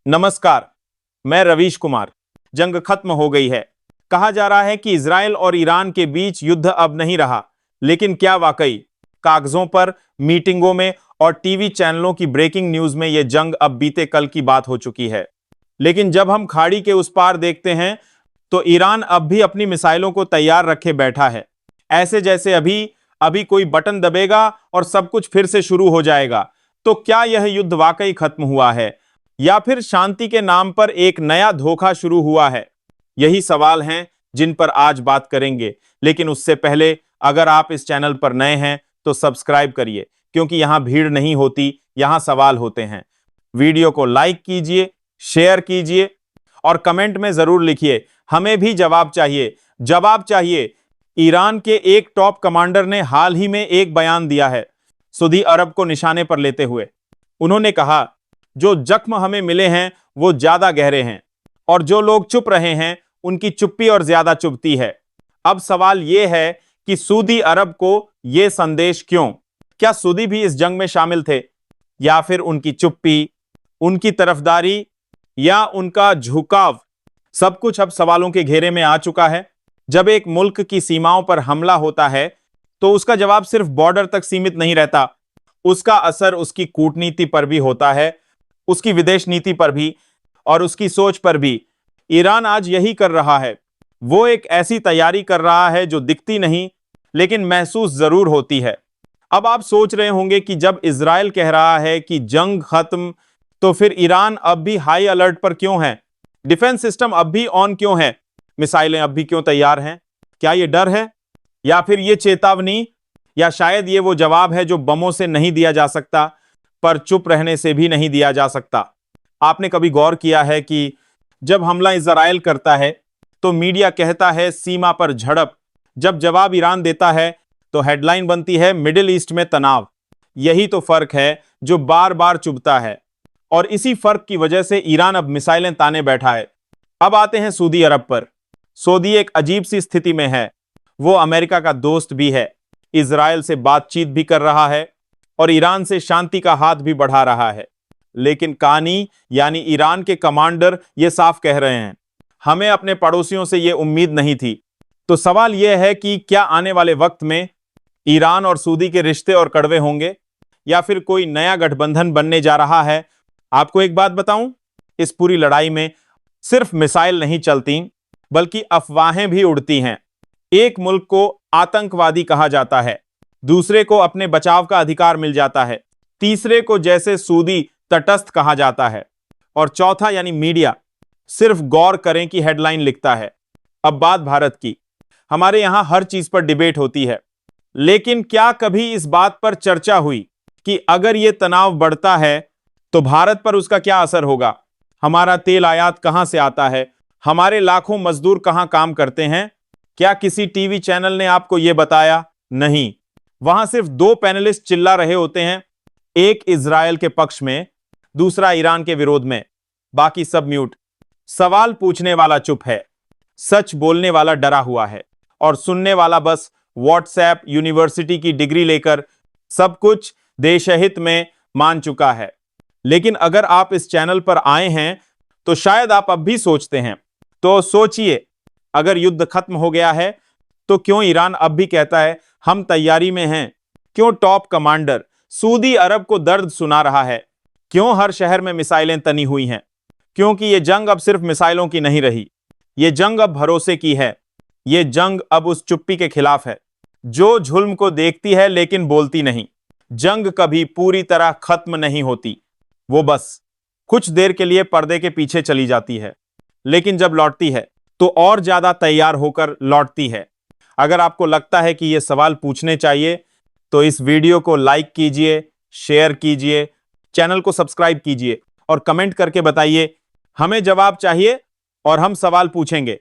नमस्कार, मैं रवीश कुमार। जंग खत्म हो गई है। कहा जा रहा है कि इजराइल और ईरान के बीच युद्ध अब नहीं रहा, लेकिन क्या वाकई कागजों पर, मीटिंगों में और टीवी चैनलों की ब्रेकिंग न्यूज में यह जंग अब बीते कल की बात हो चुकी है। लेकिन जब हम खाड़ी के उस पार देखते हैं तो ईरान अब भी अपनी मिसाइलों को तैयार रखे बैठा है, ऐसे जैसे अभी अभी कोई बटन दबेगा और सब कुछ फिर से शुरू हो जाएगा। तो क्या यह युद्ध वाकई खत्म हुआ है या फिर शांति के नाम पर एक नया धोखा शुरू हुआ है? यही सवाल हैं जिन पर आज बात करेंगे। लेकिन उससे पहले अगर आप इस चैनल पर नए हैं तो सब्सक्राइब करिए, क्योंकि यहां भीड़ नहीं होती, यहां सवाल होते हैं। वीडियो को लाइक कीजिए, शेयर कीजिए और कमेंट में जरूर लिखिए, हमें भी जवाब चाहिए। जवाब चाहिए। ईरान के एक टॉप कमांडर ने हाल ही में एक बयान दिया है, सऊदी अरब को निशाने पर लेते हुए। उन्होंने कहा, जो जख्म हमें मिले हैं वो ज्यादा गहरे हैं और जो लोग चुप रहे हैं उनकी चुप्पी और ज्यादा चुभती है। अब सवाल यह है कि सऊदी अरब को यह संदेश क्यों? क्या सऊदी भी इस जंग में शामिल थे, या फिर उनकी चुप्पी, उनकी तरफदारी या उनका झुकाव? सब कुछ अब सवालों के घेरे में आ चुका है। जब एक मुल्क की सीमाओं पर हमला होता है तो उसका जवाब सिर्फ बॉर्डर तक सीमित नहीं रहता, उसका असर उसकी कूटनीति पर भी होता है, उसकी विदेश नीति पर भी और उसकी सोच पर भी। ईरान आज यही कर रहा है। वो एक ऐसी तैयारी कर रहा है जो दिखती नहीं लेकिन महसूस जरूर होती है। अब आप सोच रहे होंगे कि जब इजराइल कह रहा है कि जंग खत्म, तो फिर ईरान अब भी हाई अलर्ट पर क्यों है? डिफेंस सिस्टम अब भी ऑन क्यों है? मिसाइलें अब भी क्यों तैयार हैं? क्या यह डर है, या फिर यह चेतावनी, या शायद ये वो जवाब है जो बमों से नहीं दिया जा सकता पर चुप रहने से भी नहीं दिया जा सकता? आपने कभी गौर किया है कि जब हमला इजराइल करता है तो मीडिया कहता है सीमा पर झड़प, जब जवाब ईरान देता है तो हेडलाइन बनती है मिडिल ईस्ट में तनाव। यही तो फर्क है जो बार बार चुभता है, और इसी फर्क की वजह से ईरान अब मिसाइलें ताने बैठा है। अब आते हैं सऊदी अरब पर। सऊदी एक अजीब सी स्थिति में है। वो अमेरिका का दोस्त भी है, इजराइल से बातचीत भी कर रहा है और ईरान से शांति का हाथ भी बढ़ा रहा है। लेकिन कानी यानी ईरान के कमांडर ये साफ कह रहे हैं, हमें अपने पड़ोसियों से ये उम्मीद नहीं थी। तो सवाल यह है कि क्या आने वाले वक्त में ईरान और सऊदी के रिश्ते और कड़वे होंगे, या फिर कोई नया गठबंधन बनने जा रहा है? आपको एक बात बताऊं, इस पूरी लड़ाई में सिर्फ मिसाइल नहीं चलती बल्कि अफवाहें भी उड़ती हैं। एक मुल्क को आतंकवादी कहा जाता है, दूसरे को अपने बचाव का अधिकार मिल जाता है, तीसरे को जैसे सऊदी तटस्थ कहा जाता है, और चौथा यानी मीडिया सिर्फ गौर करें कि हेडलाइन लिखता है। अब बात भारत की। हमारे यहां हर चीज पर डिबेट होती है, लेकिन क्या कभी इस बात पर चर्चा हुई कि अगर यह तनाव बढ़ता है तो भारत पर उसका क्या असर होगा? हमारा तेल आयात कहां से आता है? हमारे लाखों मजदूर कहां काम करते हैं? क्या किसी टीवी चैनल ने आपको यह बताया? नहीं। वहां सिर्फ दो पैनलिस्ट चिल्ला रहे होते हैं, एक इजराइल के पक्ष में, दूसरा ईरान के विरोध में। बाकी सब म्यूट। सवाल पूछने वाला चुप है, सच बोलने वाला डरा हुआ है, और सुनने वाला बस व्हाट्सएप यूनिवर्सिटी की डिग्री लेकर सब कुछ देशहित में मान चुका है। लेकिन अगर आप इस चैनल पर आए हैं तो शायद आप अब भी सोचते हैं। तो सोचिए, अगर युद्ध खत्म हो गया है तो क्यों ईरान अब भी कहता है हम तैयारी में हैं? क्यों टॉप कमांडर सऊदी अरब को दर्द सुना रहा है? क्यों हर शहर में मिसाइलें तनी हुई हैं? क्योंकि यह जंग अब सिर्फ मिसाइलों की नहीं रही, यह जंग अब भरोसे की है। यह जंग अब उस चुप्पी के खिलाफ है जो जुल्म को देखती है लेकिन बोलती नहीं। जंग कभी पूरी तरह खत्म नहीं होती, वो बस कुछ देर के लिए पर्दे के पीछे चली जाती है, लेकिन जब लौटती है तो और ज्यादा तैयार होकर लौटती है। अगर आपको लगता है कि ये सवाल पूछने चाहिए तो इस वीडियो को लाइक कीजिए, शेयर कीजिए, चैनल को सब्सक्राइब कीजिए और कमेंट करके बताइए, हमें जवाब चाहिए और हम सवाल पूछेंगे।